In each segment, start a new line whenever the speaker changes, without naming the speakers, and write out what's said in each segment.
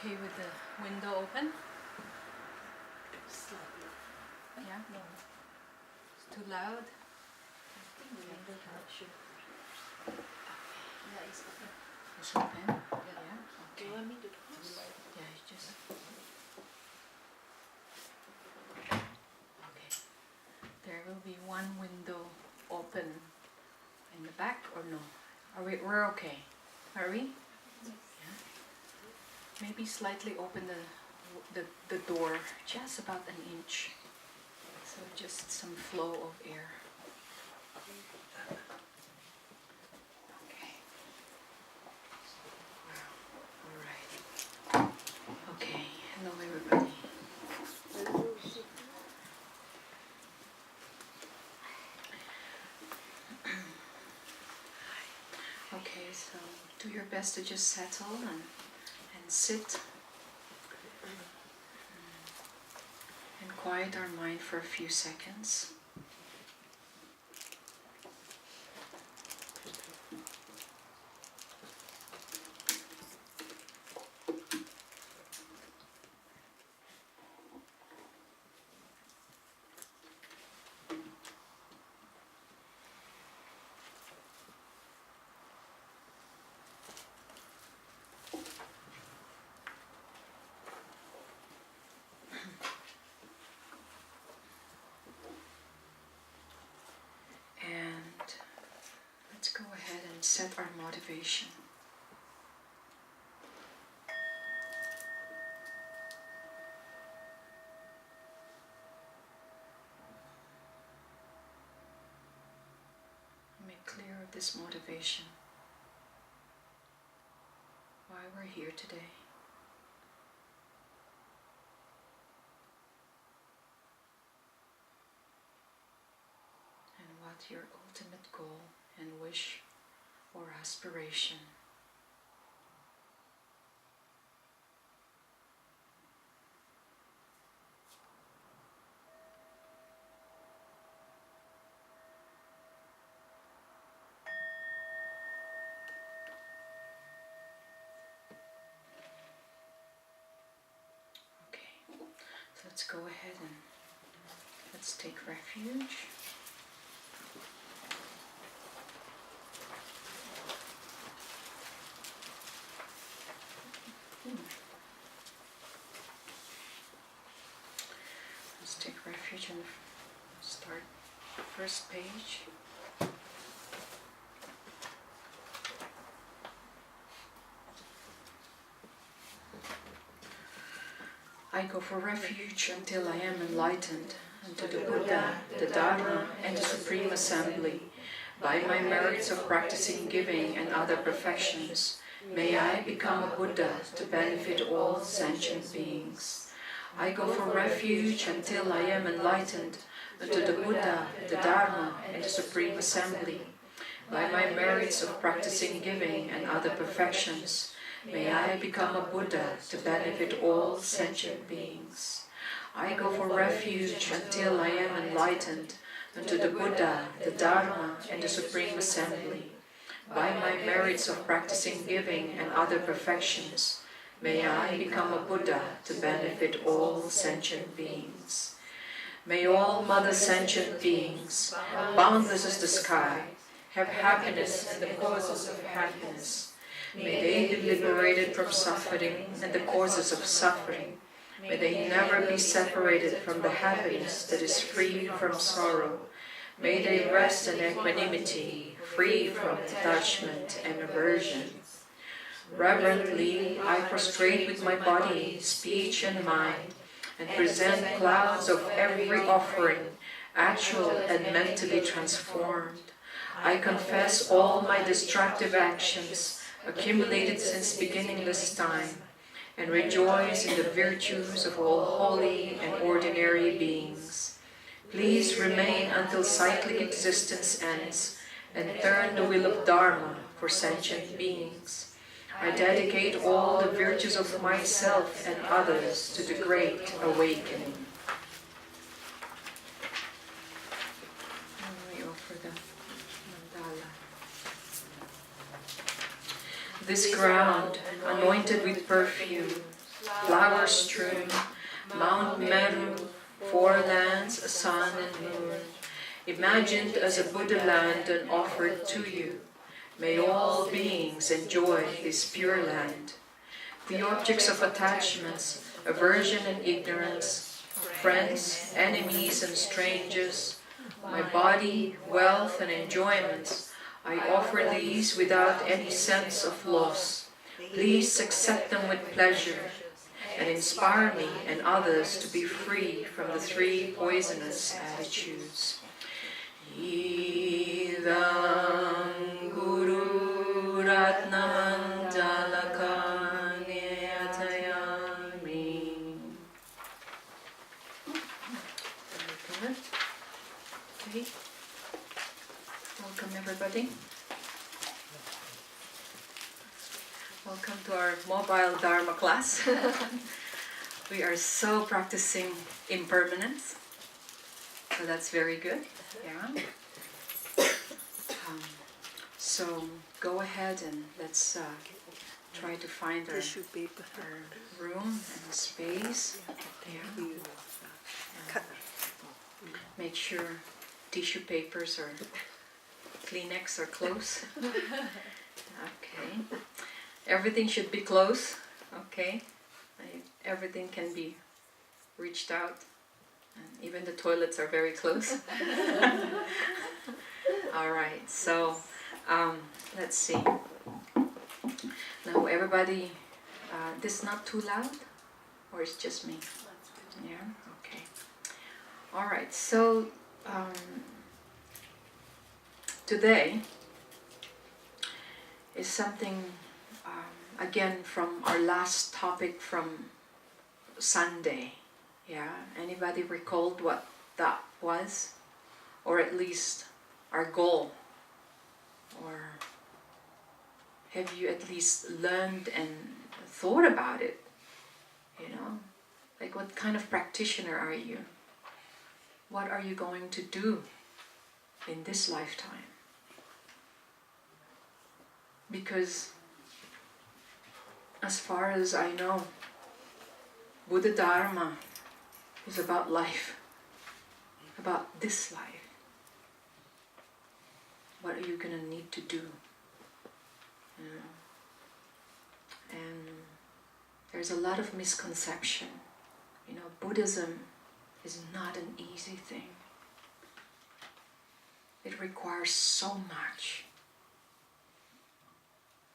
okay with the window open?
Slightly.
Yeah?
No.
It's too loud?
I think the window should. Yeah, it's open.
It's open?
Yeah.
Yeah?
Do you
Okay.
want me to close?
Yeah, you just... Okay. There will be one window open in the back or no? We're okay. Are we? Yeah. Maybe slightly open the door, just about an inch. So just some flow of air. Okay. Wow. Alright. Okay. Hello everybody. Okay, so do your best to just settle and sit and quiet our mind for a few seconds. And let's go ahead and set our motivation. Make clear of this motivation. Why we're here today. And what your ultimate goal and wish or aspiration. Okay, so let's go ahead and let's take refuge. Let's take refuge and start the first page. I go for refuge until I am enlightened, unto the Buddha, the Dharma, and the Supreme Assembly. By my merits of practicing giving and other perfections, may I become a Buddha to benefit all sentient beings. I go for refuge until I am enlightened, unto the Buddha, the Dharma, and the Supreme Assembly. By my merits of practicing giving and other perfections, may I become a Buddha to benefit all sentient beings. I go for refuge until I am enlightened, unto the Buddha, the Dharma, and the Supreme Assembly. By my merits of practicing giving and other perfections, may I become a Buddha to benefit all sentient beings. May all mother sentient beings, boundless as the sky, have happiness and the causes of happiness. May they be liberated from suffering and the causes of suffering. May they never be separated from the happiness that is free from sorrow. May they rest in equanimity, free from attachment and aversion. Reverently, I prostrate with my body, speech, and mind, and present clouds of every offering, actual and mentally transformed. I confess all my destructive actions, accumulated since beginningless time, and rejoice in the virtues of all holy and ordinary beings. Please remain until cyclic existence ends, and turn the wheel of Dharma for sentient beings. I dedicate all the virtues of myself and others to the great awakening. We offer the mandala. This ground, anointed with perfume, flower strewn, Mount Meru, four lands, a sun and moon, imagined as a Buddha land and offered to you. May all beings enjoy this pure land. The objects of attachments, aversion and ignorance, friends, enemies and strangers, my body, wealth and enjoyments, I offer these without any sense of loss. Please accept them with pleasure and inspire me and others to be free from the three poisonous attitudes. Idam Guru Ratnamandalaka Niyatayami. Very good. Okay. Welcome everybody. Welcome to our mobile Dharma class. We are so practicing impermanence, so that's very good. Yeah. So go ahead and let's try to find our room and space. Yeah. Make sure tissue papers or Kleenex are close. Okay. Everything should be close. Okay. Everything can be reached out. And even the toilets are very close. Alright, so let's see. Now everybody, this is not too loud? Or it's just me? Yeah, okay. Alright, so today is something, again, from our last topic from Sunday. Yeah, anybody recalled what that was? Or at least our goal? Or have you at least learned and thought about it? You know, like what kind of practitioner are you? What are you going to do in this lifetime? Because as far as I know, Buddha Dharma is about life, about this life. What are you going to need to do? And there's a lot of misconception. You know, Buddhism is not an easy thing. It requires so much.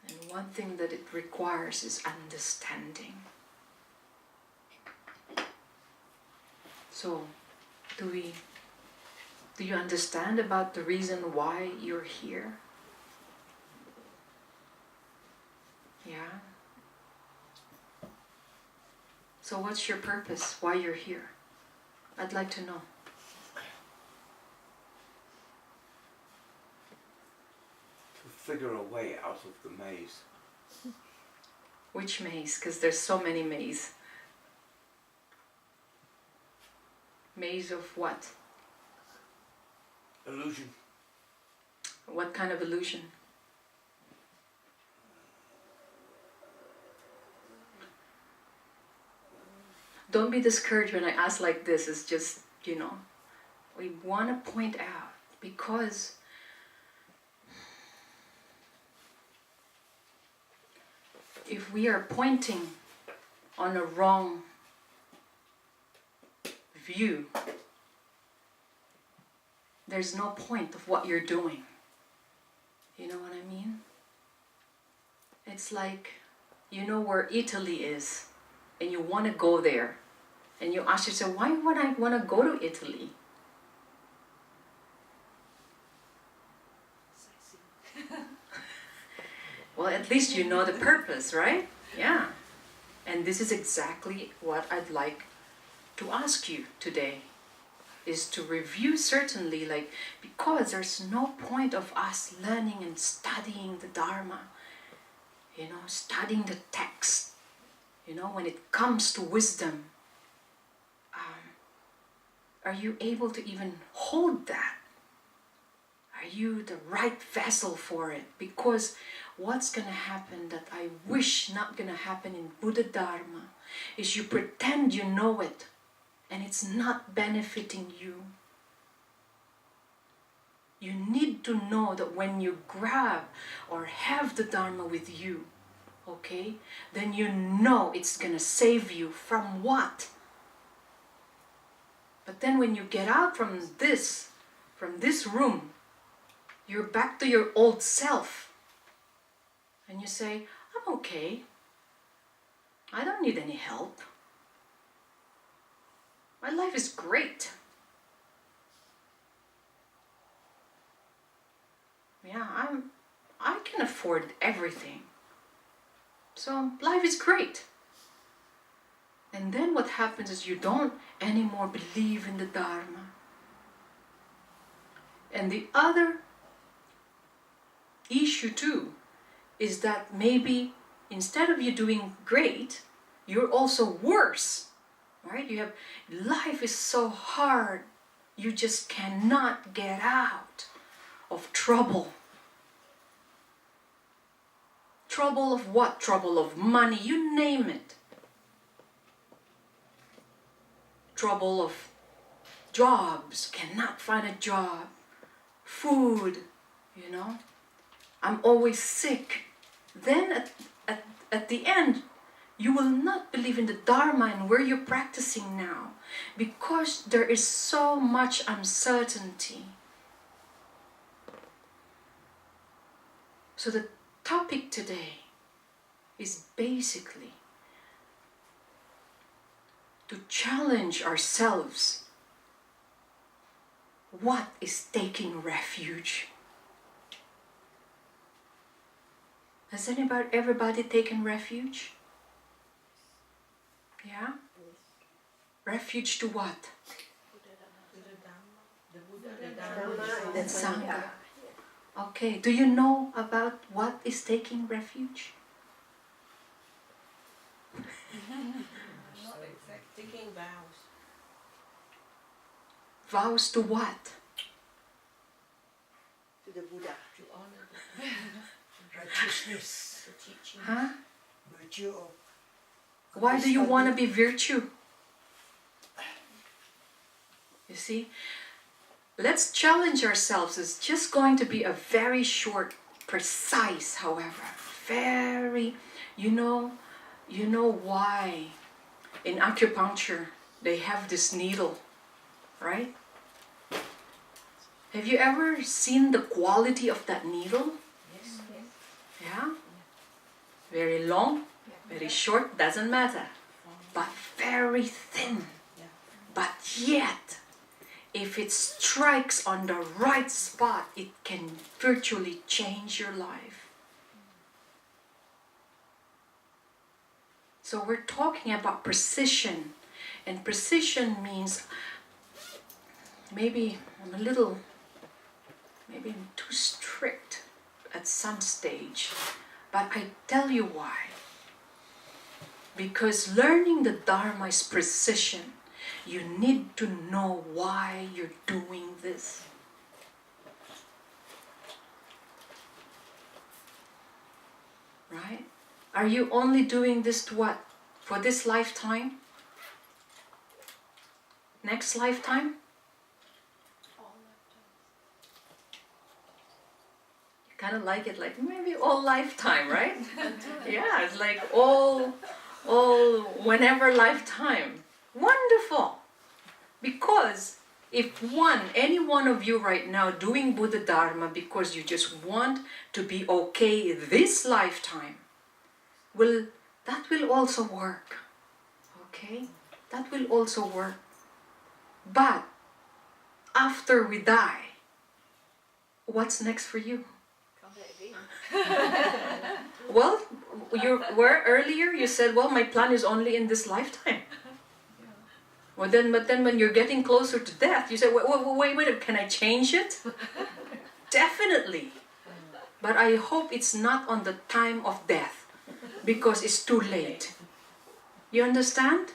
And one thing that it requires is understanding. So, do you understand about the reason why you're here? Yeah? So what's your purpose, why you're here? I'd like to know.
To figure a way out of the maze.
Which maze? Because there's so many mazes. Maze of what?
Illusion.
What kind of illusion? Don't be discouraged when I ask like this. It's just, you know, we want to point out, because if we are pointing on a wrong view, there's no point of what you're doing. You know what I mean? It's like, you know where Italy is, and you want to go there, and you ask yourself, why would I want to go to Italy? Well, at least you know the purpose, right? Yeah. And this is exactly what I'd like to ask you today, is to review certainly, like, because there's no point of us learning and studying the Dharma, you know, studying the text, you know, when it comes to wisdom. Are you able to even hold that? Are you the right vessel for it? Because what's going to happen that I wish not going to happen in Buddha Dharma is you pretend you know it, and it's not benefiting you. You need to know that when you grab or have the Dharma with you, okay, then you know it's gonna save you from what? But then when you get out from this room, you're back to your old self. And you say, I'm okay. I don't need any help. My life is great. Yeah, I can afford everything. So life is great. And then what happens is you don't anymore believe in the Dharma. And the other issue too is that maybe instead of you doing great, you're also worse, right? You have, life is so hard, you just cannot get out of trouble. Trouble of what? Trouble of money, you name it. Trouble of jobs, cannot find a job. Food, you know. I'm always sick. Then at the end, you will not believe in the Dharma and where you're practicing now, because there is so much uncertainty. So the topic today is basically to challenge ourselves. What is taking refuge? Has everybody taken refuge? Yeah? Refuge to what? And Sangha. Okay, do you know about what is taking refuge?
Taking vows.
Vows to what?
To the Buddha.
To honor the righteousness,
The teaching.
Huh?
virtue of.
Why do you want to be virtue? You see? Let's challenge ourselves. It's just going to be a very short, precise, however. Very, you know why in acupuncture they have this needle, right? Have you ever seen the quality of that needle?
Yes.
Yeah? Very long, very short, doesn't matter. But very thin. But yet, if it strikes on the right spot, it can virtually change your life. So we're talking about precision. And precision means maybe I'm too strict at some stage. But I tell you why. Because learning the Dharma is precision. You need to know why you're doing this. Right? Are you only doing this to what? For this lifetime? Next lifetime? You kind of like it like maybe all lifetime, right? Yeah, it's like all whenever lifetime. Wonderful! Because if any one of you right now doing Buddha Dharma because you just want to be okay this lifetime, that will also work. Okay? That will also work. But after we die, what's next for you?
Come back again.
Well, earlier you said, well, my plan is only in this lifetime. But then when you're getting closer to death, you say, wait, can I change it? Definitely. But I hope it's not on the time of death, because it's too late. You understand?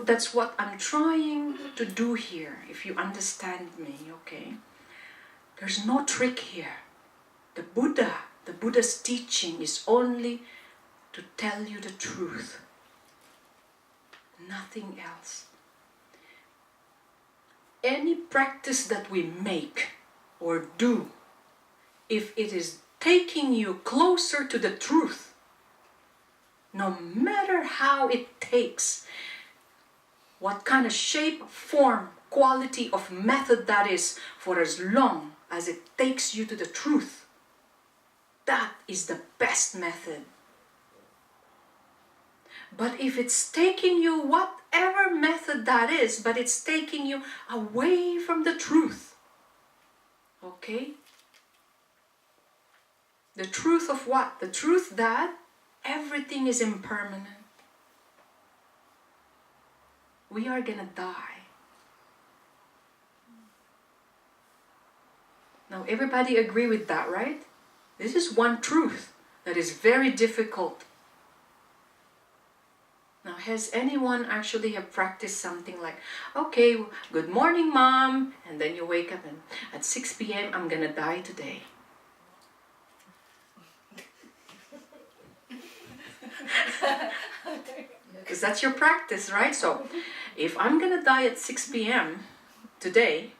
That's what I'm trying to do here, if you understand me, okay? There's no trick here. The Buddha's teaching is only to tell you the truth. Nothing else. Any practice that we make or do, if it is taking you closer to the truth, no matter how it takes, what kind of shape, form, quality of method that is, for as long as it takes you to the truth, that is the best method. But if it's taking you, whatever method that is, but it's taking you away from the truth, okay? The truth of what? The truth that everything is impermanent. We are gonna die. Now everybody agree with that, right? This is one truth that is very difficult. Now, has anyone actually have practiced something like, okay, good morning, Mom, and then you wake up and at 6 p.m. I'm gonna die today. Because that's your practice, right? So, if I'm gonna die at 6 p.m. today,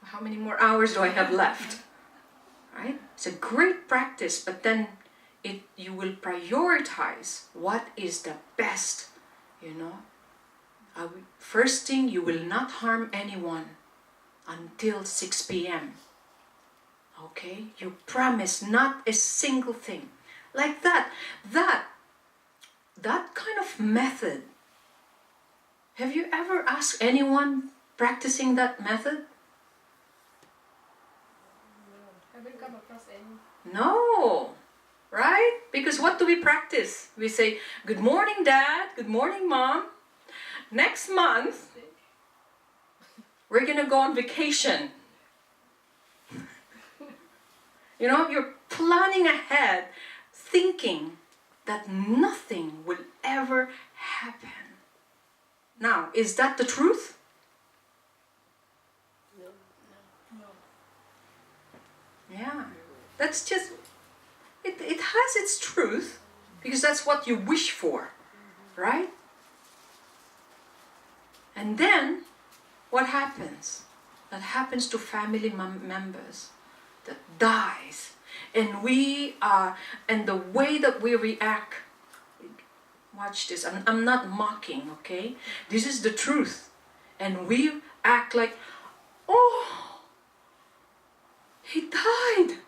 how many more hours do I have left? Right? It's a great practice, but then you will prioritize what is the best, you know. First thing, you will not harm anyone until 6 p.m. Okay? You promise not a single thing. Like that kind of method. Have you ever asked anyone practicing that method?
Haven't come across any.
No, right? Because what do we practice? We say, good morning, Dad. Good morning, Mom. Next month, we're going to go on vacation. You know, you're planning ahead, thinking that nothing will ever happen. Now, is that the truth? Yeah, that's just, it has its truth, because that's what you wish for, right? And then, what happens? That happens to family members, that dies, and and the way that we react, watch this, I'm not mocking, okay? This is the truth, and we act like, oh, he died.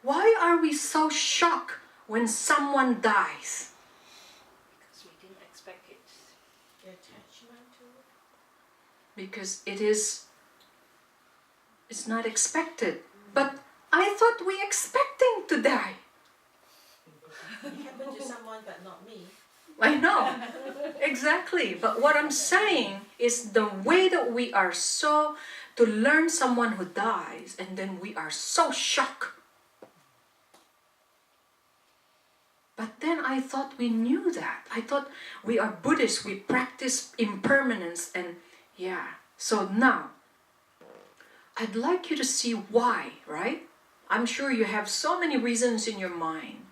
Why are we so shocked when someone dies?
Because we didn't expect it. The attachment to it.
Because it's not expected. But I thought we expecting to die.
It happened to someone but not me.
I know, exactly. But what I'm saying is the way that we are to learn someone who dies, and then we are so shocked. But then I thought we knew that. I thought we are Buddhists, we practice impermanence, and yeah. So now, I'd like you to see why, right? I'm sure you have so many reasons in your mind.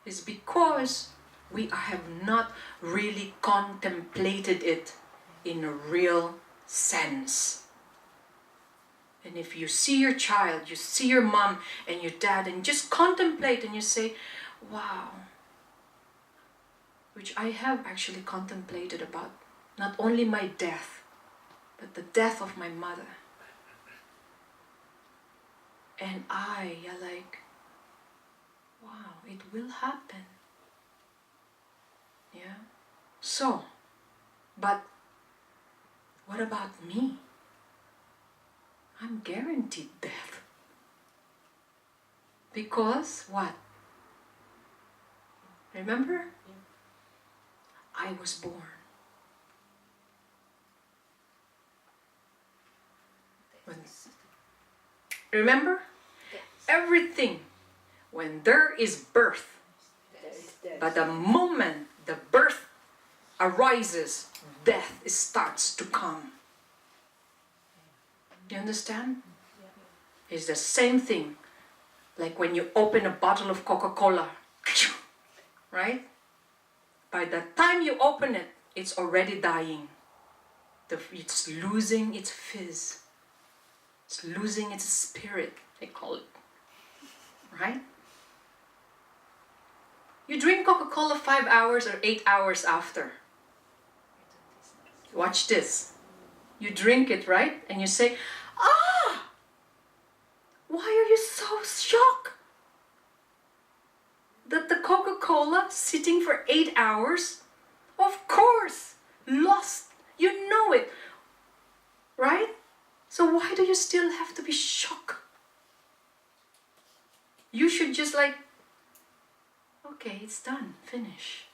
It's because we have not really contemplated it in a real sense. And if you see your child, you see your mom and your dad, and just contemplate, and you say, wow, which I have actually contemplated about not only my death, but the death of my mother. And I like, wow, it will happen. Yeah. So, but what about me? I'm guaranteed death. Because what? Remember? I was born. Remember? Everything, when there is birth, but the moment the birth arises, death starts to come. You understand? It's the same thing. Like when you open a bottle of Coca-Cola, right? By the time you open it, it's already dying. It's losing its fizz. It's losing its spirit, they call it. Right? You drink Coca-Cola 5 hours or 8 hours after. Watch this. You drink it, right? And you say, ah! Why are you so shocked that the Coca-Cola sitting for 8 hours, of course, lost. You know it, right? So why do you still have to be shocked? You should just like, okay, it's done, finish.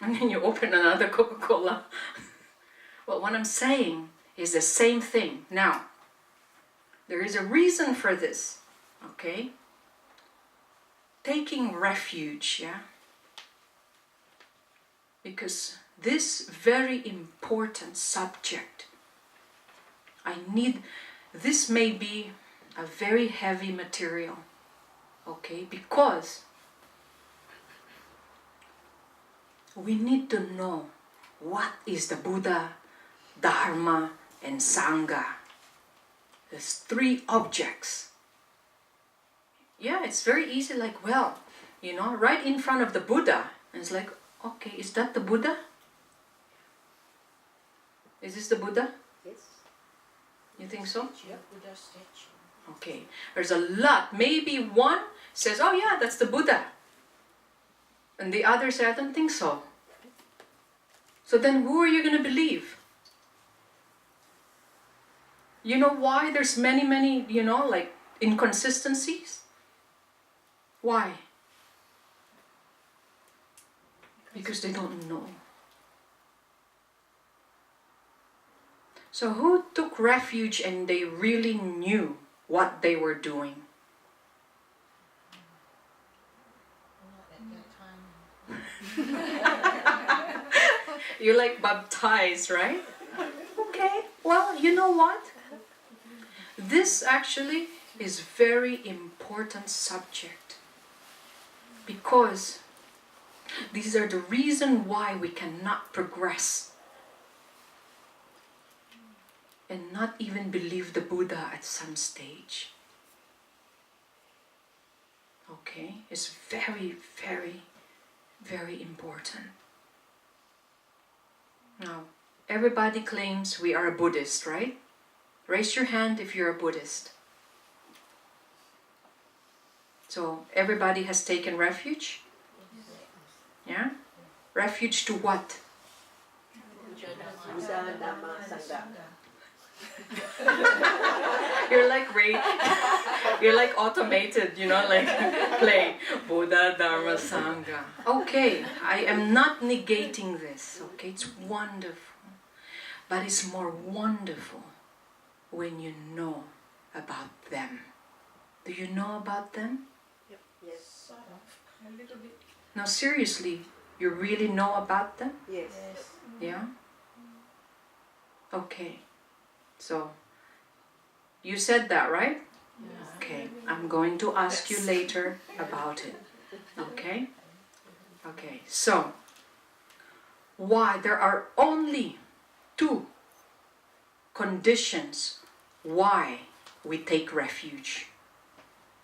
And then you open another Coca-Cola. Well, what I'm saying is the same thing. Now, there is a reason for this, okay? Taking refuge, yeah? Because this very important subject, this may be a very heavy material, okay? Because we need to know what is the Buddha, Dharma, and Sangha. There's 3 objects. Yeah, it's very easy, like, well, you know, right in front of the Buddha, and it's like, okay, is that the Buddha? Is this the Buddha?
Yes.
You think so?
Yeah, Buddha statue.
Okay, there's a lot. Maybe one says, oh yeah, that's the Buddha. And the other says, I don't think so. So then who are you going to believe? You know why there's many, you know, like inconsistencies? Why? Because they don't know. So who took refuge and they really knew what they were doing?
Not at that time.
You're like baptized, right? Okay, well, you know what? This actually is very important subject, because these are the reason why we cannot progress and not even believe the Buddha at some stage. Okay, it's very, very, very important. Now, everybody claims we are a Buddhist, right? Raise your hand if you're a Buddhist. So, everybody has taken refuge? Yeah? Refuge to what?
Buddha, Dharma, Sangha.
You're like you're like automated, you know, like play Buddha, Dharma, Sangha. Okay, I am not negating this, okay? It's wonderful. But it's more wonderful when you know about them. Do you know about them?
Yep. Yes.
Sort of, a little bit.
Now seriously, you really know about them?
Yes.
Yeah? Okay. So, you said that, right?
Yeah.
Okay, I'm going to ask you later about it. Okay? Okay, so, why? There are only 2 conditions why we take refuge.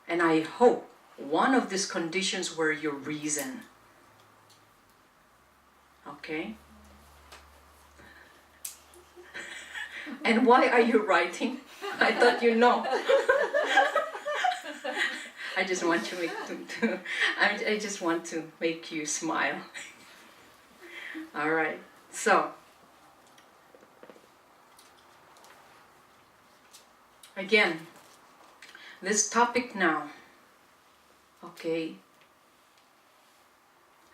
And I hope one of these conditions were your reason. Okay? And why are you writing? I thought you know. I just want you I just want to make you smile. All right. So, again, this topic now, okay,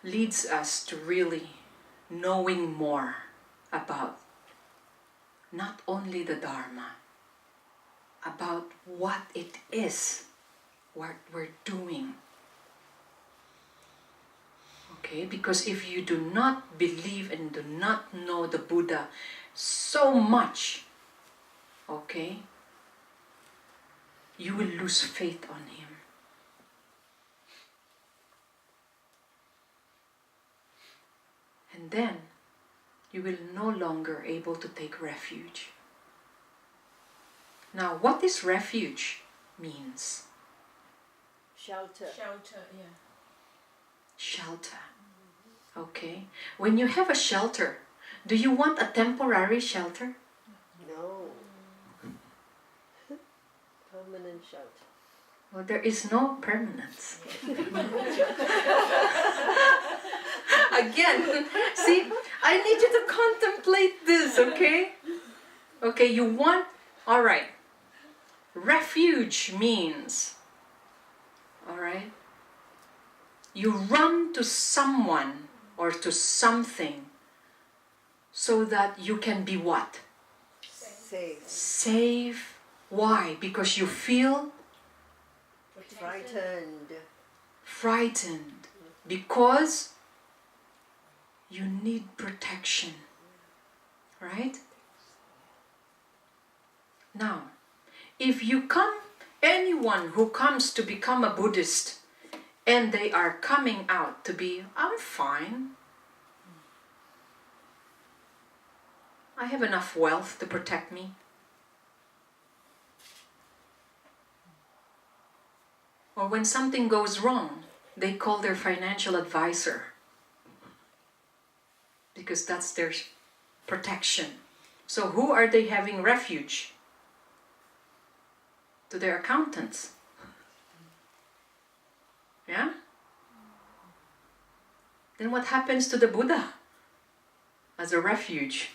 leads us to really knowing more about not only the Dharma, about what it is, what we're doing. Okay, because if you do not believe and do not know the Buddha so much, okay, you will lose faith on him. And then you will no longer able to take refuge. Now, what is refuge means?
Shelter.
Shelter, yeah.
Shelter. Okay. When you have a shelter, do you want a temporary shelter?
No. Permanent shelter.
Well, there is no permanence. Again, see, I need you to contemplate this, okay? Okay, you want, all right. Refuge means, all right, you run to someone or to something so that you can be what?
Safe.
Safe. Why? Because you feel
Frightened.
frightened. Because you need protection. Right? Now, if anyone who comes to become a Buddhist and they are coming out to be, I'm fine. I have enough wealth to protect me. Or when something goes wrong, they call their financial advisor because that's their protection. So who are they having refuge? To their accountants. Yeah? Then what happens to the Buddha as a refuge?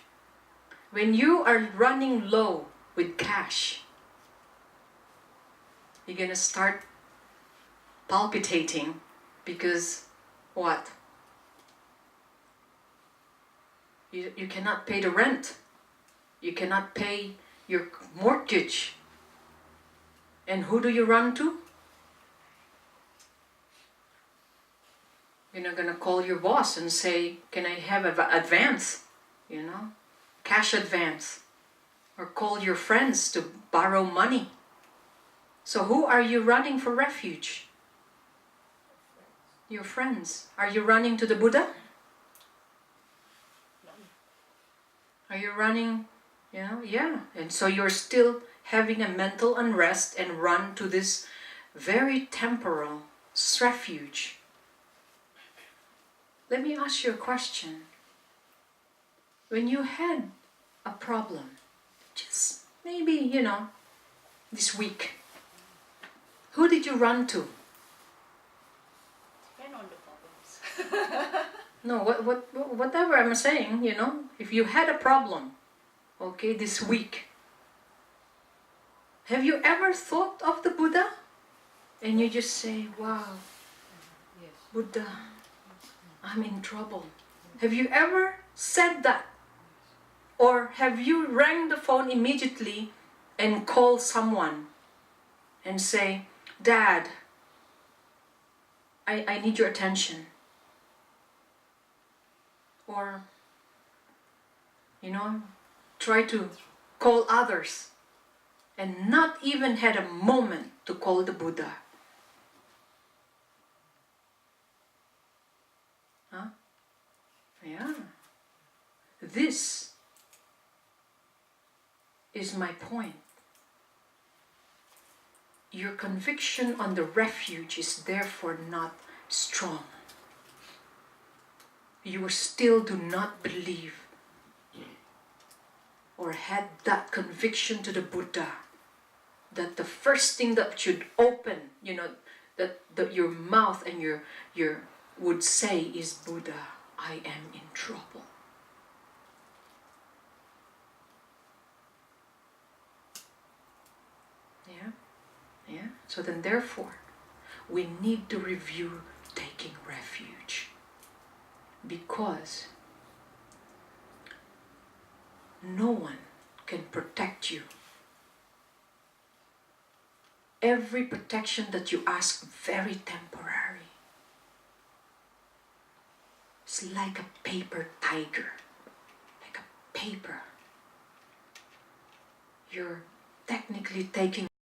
When you are running low with cash, you're going to start palpitating because what? You cannot pay the rent. You cannot pay your mortgage. And who do you run to? You're not going to call your boss and say, can I have an advance? You know, cash advance. Or call your friends to borrow money. So who are you running for refuge? Your friends. Are you running to the Buddha? Are you running, yeah. And so you're still having a mental unrest and run to this very temporal refuge. Let me ask you a question. When you had a problem, just maybe, this week, who did you run to?
Depend on the problems.
No, whatever I'm saying, if you had a problem, okay, this week, have you ever thought of the Buddha? And you just say, wow,
Yes.
Buddha, I'm in trouble. Have you ever said that? Or have you rang the phone immediately and called someone and say, Dad, I need your attention. Or, try to call others and not even had a moment to call the Buddha. Huh? Yeah. This is my point. Your conviction on the refuge is therefore not strong. You still do not believe or had that conviction to the Buddha that the first thing that should open, that your mouth and your would say is, Buddha, I am in trouble. Yeah. So then therefore, we need to review taking refuge. Because no one can protect you. Every protection that you ask, very temporary. It's like a paper tiger. Like a paper. You're technically taking